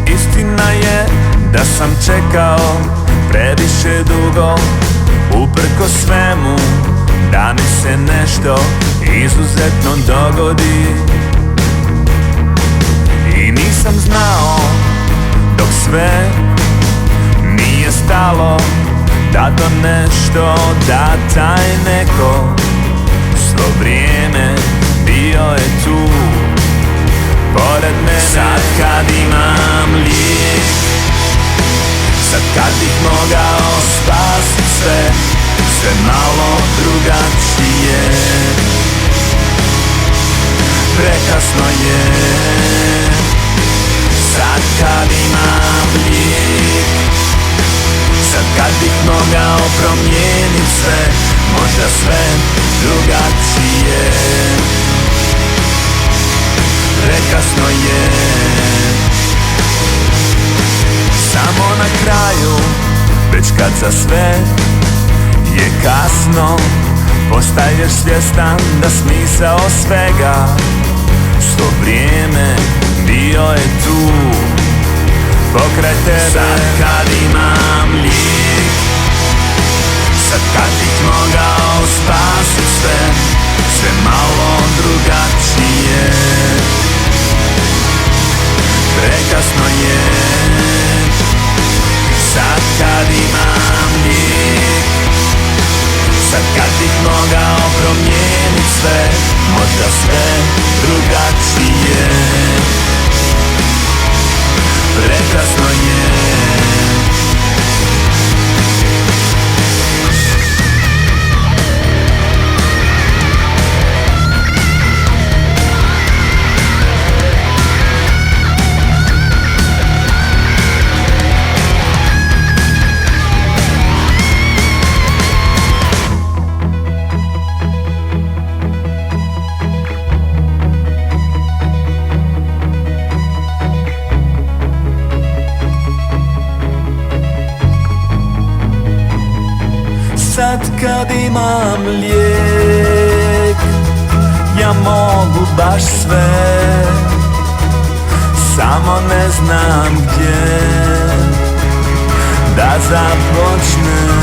Istina je da sam čekao previše dugo, uprko svemu, da mi se nešto izuzetno dogodi. I nisam znao dok sve nije stalo da to nešto, da taj neko svo vrijeme bio je tu pored mene. Sad kad imam lijek, sad kad bih mogao spasit sve, sve malo drugačije. Prekasno je, sad kad imam lijek, sad kad bih mogao promijenit sve, možda sve drugačije. Prekasno je, samo na kraju, već kad za sve je kasno, postaješ svjestan da smisao svega svo vrijeme bio je tu pokraj tebe. Sad kad imam lijek, sad kad bih mogao spasit sve, sve malo drugačije. Prekasno je, sad kad imam lijek, sad kad bih mogao promijenit sve, možda sve drugačije. Prekasno je. Sad kad imam lijek, ja mogu baš sve, samo ne znam gdje da započnem.